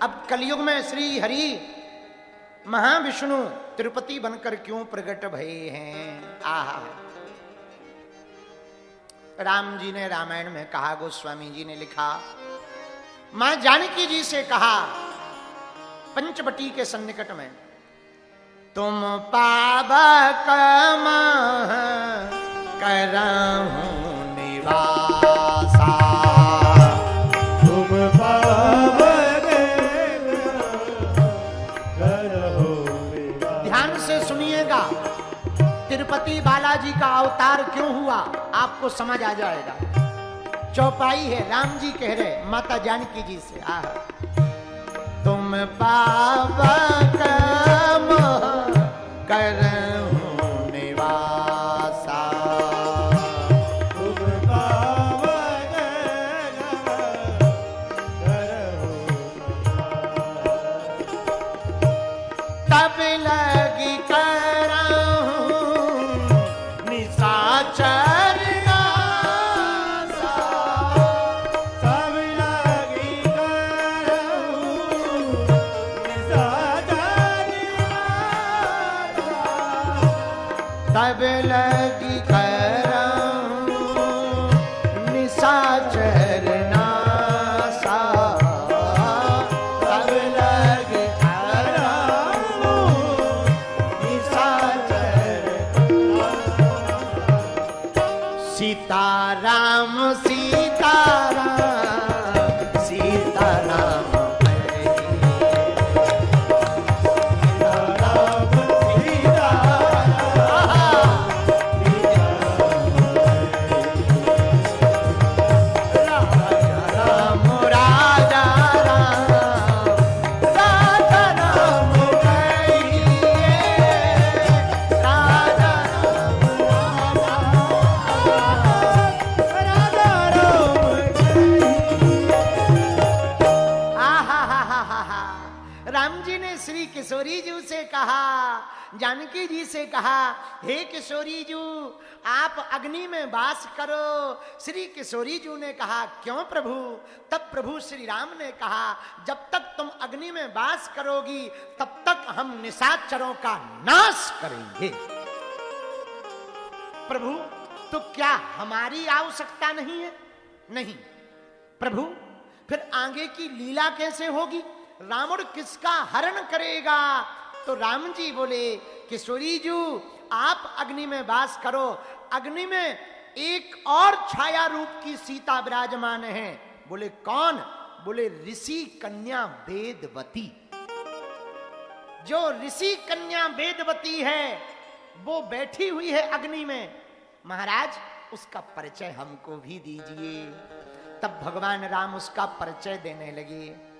अब कलयुग में श्री हरि महाविष्णु तिरुपति बनकर क्यों प्रकट भये हैं। आहा, राम जी ने रामायण में कहा, गोस्वामी जी ने लिखा, मां जानकी जी से कहा पंचवटी के सन्निकट में, तुम पावक करहूं निवासा, तुम पावक करहूं निवासा। ध्यान से सुनिएगा, तिरुपति बालाजी का अवतार क्यों हुआ आपको समझ आ जाएगा। चौपाई है, राम जी कह रहे माता जानकी जी से, तुम पावक करहूं निवासा, तुम पावक करहूं निवासा। तब लगी करहूं निशाचर नासा, सब लगी करहूं निशाचर नासा। तब लगी करहूं निशाचर नासा, तब लगी करहूं निशाचर नासा। सीताराम सीताराम सीताराम किशोरी जी से कहा, जानकी जी से कहा, हे किशोरी जी आप अग्नि में वास करो। श्री किशोरी जी ने कहा, क्यों प्रभु? तब प्रभु श्री राम ने कहा, जब तक तुम अग्नि में वास करोगी तब तक हम निशाचरों का नाश करेंगे। प्रभु तो क्या हमारी आवश्यकता नहीं है? नहीं प्रभु, फिर आगे की लीला कैसे होगी? रावण किसका हरण करेगा? तो राम जी बोले, किशोरी जी आप अग्नि में वास करो। अग्नि में एक और छाया रूप की सीता विराजमान है। बोले कौन? बोले ऋषि कन्या वेदवती। जो ऋषि कन्या वेदवती है वो बैठी हुई है अग्नि में। महाराज उसका परिचय हमको भी दीजिए। तब भगवान राम उसका परिचय देने लगे।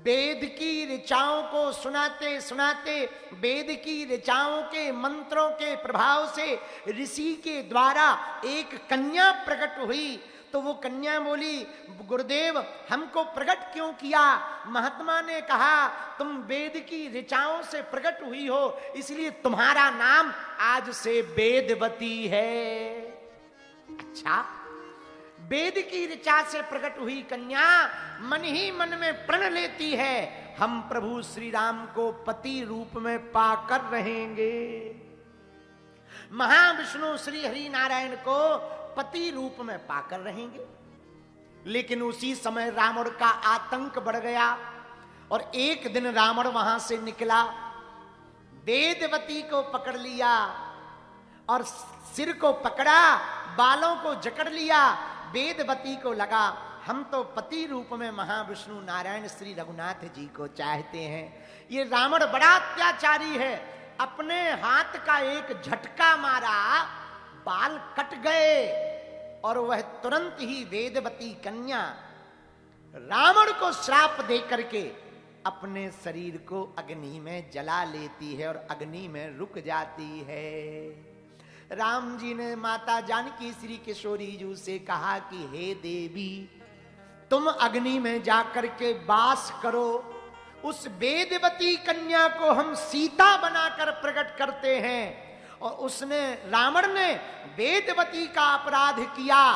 वेद की ऋचाओं को सुनाते सुनाते, वेद की ऋचाओं के मंत्रों के प्रभाव से ऋषि के द्वारा एक कन्या प्रकट हुई। तो वो कन्या बोली, गुरुदेव हमको प्रकट क्यों किया? महात्मा ने कहा, तुम वेद की ऋचाओं से प्रकट हुई हो इसलिए तुम्हारा नाम आज से वेदवती है। अच्छा, वेद की ऋचा से प्रकट हुई कन्या मन ही मन में प्रण लेती है, हम प्रभु श्री राम को पति रूप में पाकर रहेंगे। महाविष्णु श्री हरि नारायण को पति रूप में पाकर रहेंगे। लेकिन उसी समय रावण का आतंक बढ़ गया और एक दिन रावण वहां से निकला, वेदवती को पकड़ लिया और सिर को पकड़ा, बालों को जकड़ लिया। वेदवती को लगा हम तो पति रूप में महाविष्णु नारायण श्री रघुनाथ जी को चाहते हैं। ये रावण बड़ा अत्याचारी है। अपने हाथ का एक झटका मारा, बाल कट गए और वह तुरंत ही वेदवती कन्या रावण को श्राप दे करके अपने शरीर को अग्नि में जला लेती है और अग्नि में रुक जाती है। राम जी ने माता जानकी श्री किशोरी जी से कहा कि हे देवी, तुम अग्नि में जाकर के वास करो। उस वेदवती कन्या को हम सीता बनाकर प्रकट करते हैं। और उसने, रावण ने वेदवती का अपराध किया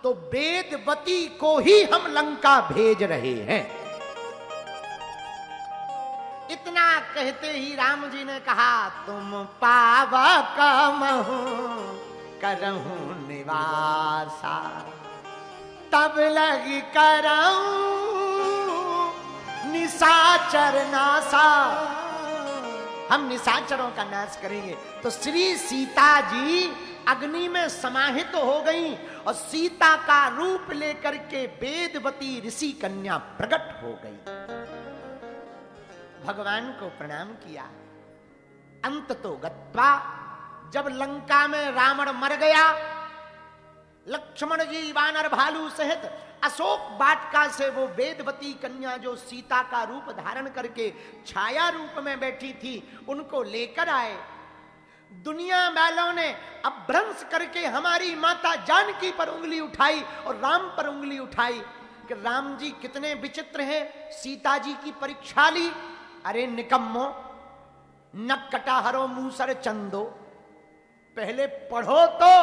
तो वेदवती को ही हम लंका भेज रहे हैं। कहते ही राम जी ने कहा तुम पावक महु करहूं निवासा, तब लगी करऊं निशाचर नासा। हम निशाचरों का नाश करेंगे। तो श्री सीता जी अग्नि में समाहित हो गई और सीता का रूप लेकर के वेदवती ऋषि कन्या प्रकट हो गई। भगवान को प्रणाम किया। अंत तो गत्वा, जब लंका में रावण मर गया, लक्ष्मण जी वानर भालू सहित अशोक वाटिका से वो वेदवती कन्या जो सीता का रूप धारण करके छाया रूप में बैठी थी, उनको लेकर आए। दुनिया वालों ने अपभ्रंश करके हमारी माता जानकी पर उंगली उठाई और राम पर उंगली उठाई कि राम जी कितने विचित्र हैं। सीता जी की परीक्षा ली। अरे निकम्मो, नक कटाहरो मूसर चंदो, पहले पढ़ो तो।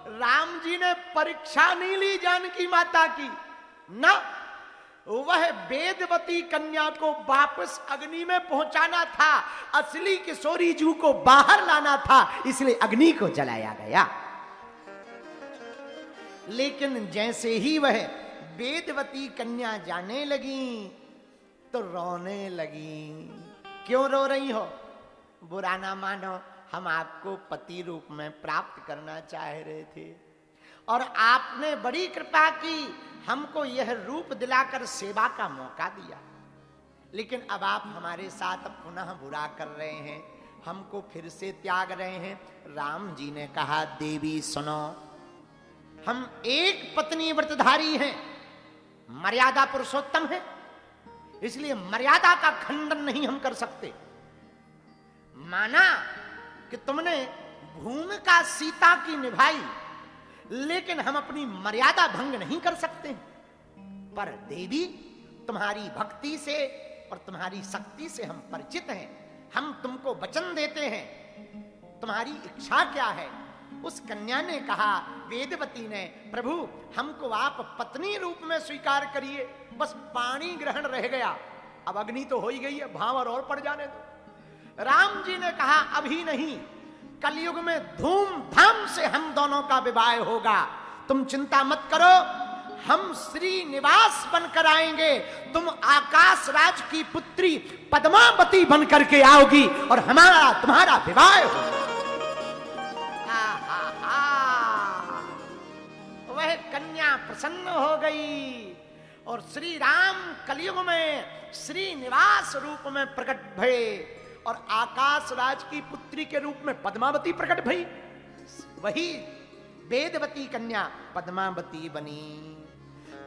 राम जी ने परीक्षा नहीं ली जानकी माता की ना, वह वेदवती कन्या को वापस अग्नि में पहुंचाना था, असली किशोरी जू को बाहर लाना था, इसलिए अग्नि को जलाया गया। लेकिन जैसे ही वह वेदवती कन्या जाने लगी तो रोने लगी। क्यों रो रही हो? बुरा ना मानो, हम आपको पति रूप में प्राप्त करना चाह रहे थे और आपने बड़ी कृपा की, हमको यह रूप दिलाकर सेवा का मौका दिया, लेकिन अब आप हमारे साथ पुनः बुरा कर रहे हैं, हमको फिर से त्याग रहे हैं। राम जी ने कहा, देवी सुनो, हम एक पत्नी व्रतधारी हैं, मर्यादा पुरुषोत्तम है, इसलिए मर्यादा का खंडन नहीं हम कर सकते। माना कि तुमने भूमिका सीता की निभाई, लेकिन हम अपनी मर्यादा भंग नहीं कर सकते। पर देवी, तुम्हारी भक्ति से और तुम्हारी शक्ति से हम परिचित हैं, हम तुमको वचन देते हैं, तुम्हारी इच्छा क्या है? उस कन्या ने कहा, वेदवती ने, प्रभु हमको आप पत्नी रूप में स्वीकार करिए, बस पानी ग्रहण रह गया, अब अग्नि तो हो ही गई है, भावर और पड़ जाने दो। राम जी ने कहा, अभी नहीं, कलयुग में धूमधाम से हम दोनों का विवाह होगा, तुम चिंता मत करो, हम श्रीनिवास बनकर आएंगे, तुम आकाश राज की पुत्री पद्मावती बनकर के आओगी और हमारा तुम्हारा विवाह होगा। वह कन्या प्रसन्न हो गई और श्री राम कलयुग में श्रीनिवास रूप में प्रकट भये और आकाश राज की पुत्री के रूप में पद्मावती प्रकट भई। वही वेदवती कन्या पद्मावती बनी।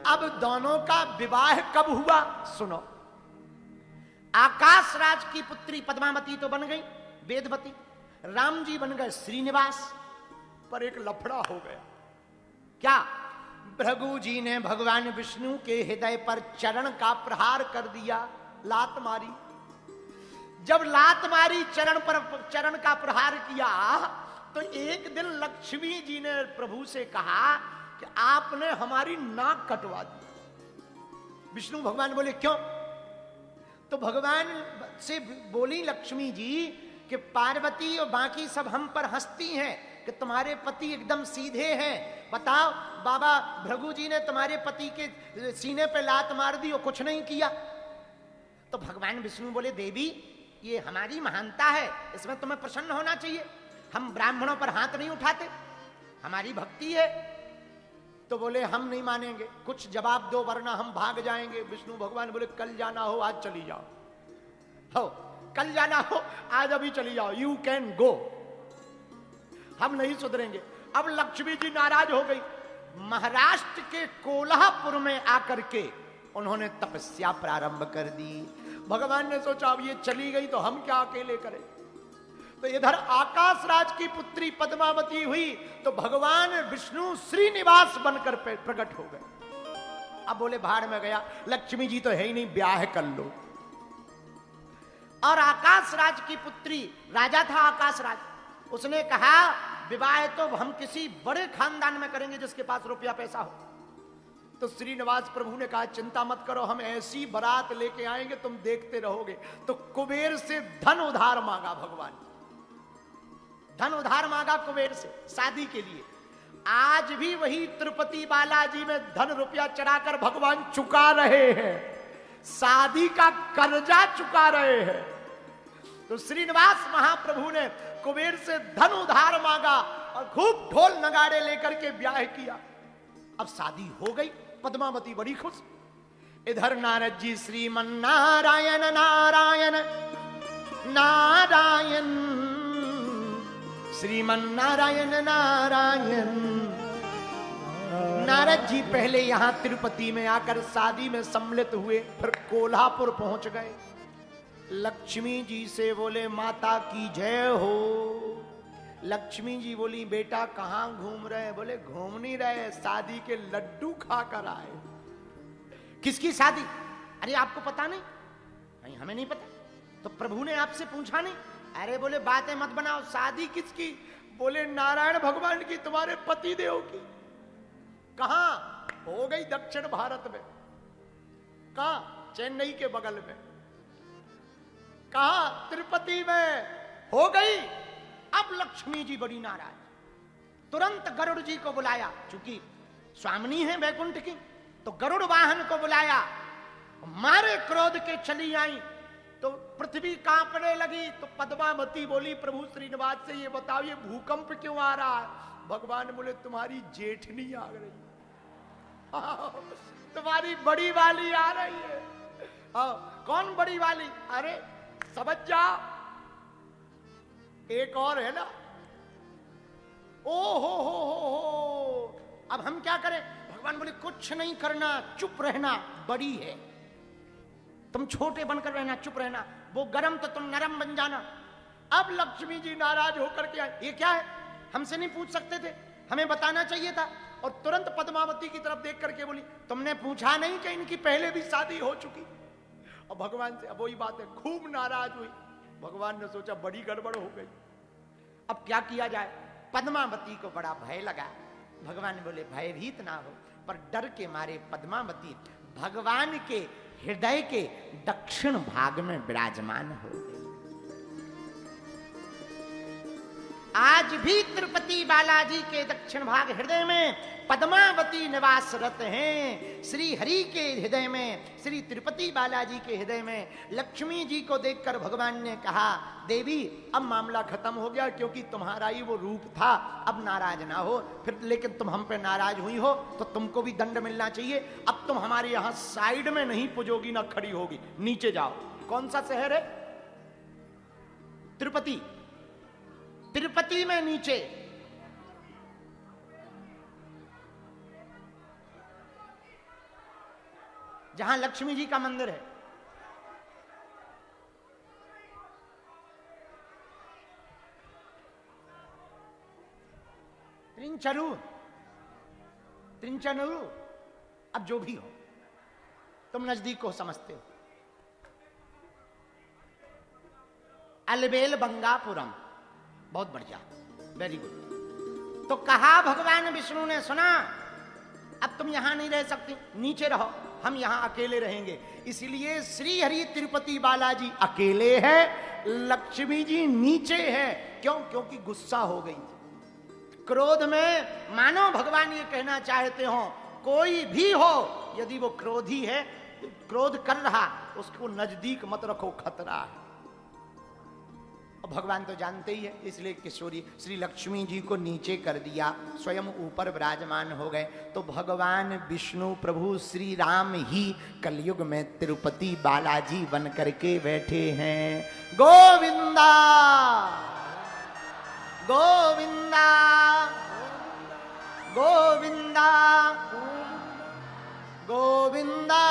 अब दोनों का विवाह कब हुआ सुनो। आकाश राज की पुत्री पद्मावती तो बन गई वेदवती, राम जी बन गए श्रीनिवास। पर एक लफड़ा हो गया। क्या? भृगु जी ने भगवान विष्णु के हृदय पर चरण का प्रहार कर दिया, लात मारी। जब लात मारी, चरण का प्रहार किया, तो एक दिन लक्ष्मी जी ने प्रभु से कहा कि आपने हमारी नाक कटवा दी। विष्णु भगवान बोले क्यों? तो भगवान से बोली लक्ष्मी जी कि पार्वती और बाकी सब हम पर हंसती हैं कि तुम्हारे पति एकदम सीधे हैं। बताओ, बाबा भृगु जी ने तुम्हारे पति के सीने पे लात मार दी और कुछ नहीं किया। तो भगवान विष्णु बोले, देवी ये हमारी महानता है, इसमें तुम्हें प्रसन्न होना चाहिए। हम ब्राह्मणों पर हाथ नहीं उठाते, हमारी भक्ति है। तो बोले हम नहीं मानेंगे, कुछ जवाब दो वरना हम भाग जाएंगे। विष्णु भगवान बोले कल जाना हो आज चली जाओ, हो कल जाना हो आज अभी चली जाओ, यू कैन गो, हम नहीं सुधरेंगे। अब लक्ष्मी जी नाराज हो गई। महाराष्ट्र के कोल्हापुर में आकर के उन्होंने तपस्या प्रारंभ कर दी। भगवान ने सोचा अब ये चली गई तो हम क्या अकेले करें। तो इधर आकाश राज की पुत्री पद्मावती हुई तो भगवान विष्णु श्रीनिवास बनकर प्रकट हो गए। अब बोले भाड़ में गया, लक्ष्मी जी तो है ही नहीं, ब्याह कर लो। और आकाश राज की पुत्री, राजा था आकाश राज, उसने कहा विवाह तो हम किसी बड़े खानदान में करेंगे जिसके पास रुपया पैसा हो। तो श्रीनिवास प्रभु ने कहा चिंता मत करो, हम ऐसी बारात लेके आएंगे तुम देखते रहोगे। तो कुबेर से धन उधार मांगा भगवान, धन उधार मांगा कुबेर से शादी के लिए। आज भी वही तिरुपति बालाजी में धन रुपया चढ़ाकर भगवान चुका रहे हैं, शादी का कर्जा चुका रहे हैं। तो श्रीनिवास महाप्रभु ने कुबेर से धन उधार मांगा और खूब ढोल नगाड़े लेकर के ब्याह किया। अब शादी हो गई, पद्मावती बड़ी खुश। इधर नारद जी श्रीमन नारायण नारायण नारायण, श्रीमन नारायण नारायण। नारद जी पहले यहां तिरुपति में आकर शादी में सम्मिलित हुए, फिर कोल्हापुर पहुंच गए। लक्ष्मी जी से बोले माता की जय हो। लक्ष्मी जी बोली बेटा कहां घूम रहे? बोले घूम नहीं रहे, शादी के लड्डू खाकर आए। किसकी शादी? अरे आपको पता नहीं? नहीं हमें नहीं पता। तो प्रभु ने आपसे पूछा नहीं? अरे बोले बातें मत बनाओ, शादी किसकी? बोले नारायण भगवान की, तुम्हारे पति देव की। कहां हो गई? दक्षिण भारत में। कहां? चेन्नई के बगल में। कहां? तिरुपति में हो गई। अब लक्ष्मी जी बड़ी नाराज, तुरंत गरुड़ जी को बुलाया, क्योंकि स्वामिनी है वैकुंठ की, तो गरुड़ वाहन को बुलाया। मारे क्रोध के चली आई तो पृथ्वी कांपने लगी। तो पद्मावती बोली प्रभु श्रीनिवास से ये बताओ ये भूकंप क्यों आ रहा है? भगवान बोले तुम्हारी जेठनी आ रही है, तुम्हारी बड़ी वाली आ रही है। कौन बड़ी वाली? अरे समझ जाओ, एक और है ना। ओ हो, अब हम क्या करें? भगवान बोले कुछ नहीं करना, चुप रहना, बड़ी है। तुम छोटे बनकर रहना, चुप रहना। वो गरम तो तुम नरम बन जाना। अब लक्ष्मी जी नाराज होकर के आए, ये क्या है? हमसे नहीं पूछ सकते थे, हमें बताना चाहिए था। और तुरंत पद्मावती की तरफ देख करके बोली तुमने पूछा नहीं कि इनकी पहले भी शादी हो चुकी? और भगवान से अब वही बात है, खूब नाराज हुई। भगवान ने सोचा बड़ी गड़बड़ हो गई, अब क्या किया जाए? पद्मावती को बड़ा भय लगा। भगवान बोले भयभीत ना हो, पर डर के मारे पद्मावती भगवान के हृदय के दक्षिण भाग में विराजमान हो गई। आज भी तिरुपति बालाजी के दक्षिण भाग हृदय में पद्मावती निवासरत हैं। श्री हरि के हृदय में, श्री तिरुपति बालाजी के हृदय में लक्ष्मी जी को देखकर भगवान ने कहा देवी अब मामला खत्म हो गया, क्योंकि तुम्हारा ही वो रूप था, अब नाराज ना हो। फिर लेकिन तुम हम पे नाराज हुई हो तो तुमको भी दंड मिलना चाहिए। अब तुम हमारे यहां साइड में नहीं पुजोगी ना खड़ी होगी, नीचे जाओ। कौन सा शहर है? तिरुपति। तिरुपति में नीचे जहां लक्ष्मी जी का मंदिर है, त्रिंचनूर, अब जो भी हो, तुम नजदीक को समझते हो। अलबेल बंगापुरम, बहुत बढ़िया, वेरी गुड। तो कहा भगवान विष्णु ने, सुना अब तुम यहां नहीं रह सकती, नीचे रहो, हम यहां अकेले रहेंगे। इसलिए श्री हरि तिरुपति बालाजी अकेले हैं, लक्ष्मी जी नीचे हैं। क्यों? क्योंकि गुस्सा हो गई थी, क्रोध में। मानो भगवान ये कहना चाहते हो कोई भी हो, यदि वो क्रोधी है, क्रोध कर रहा, उसको नजदीक मत रखो, खतरा है। भगवान तो जानते ही है, इसलिए किशोरी श्री लक्ष्मी जी को नीचे कर दिया, स्वयं ऊपर विराजमान हो गए। तो भगवान विष्णु प्रभु श्री राम ही कलयुग में तिरुपति बालाजी बन करके बैठे हैं। गोविंदा गोविंदा गोविंदा गोविंदा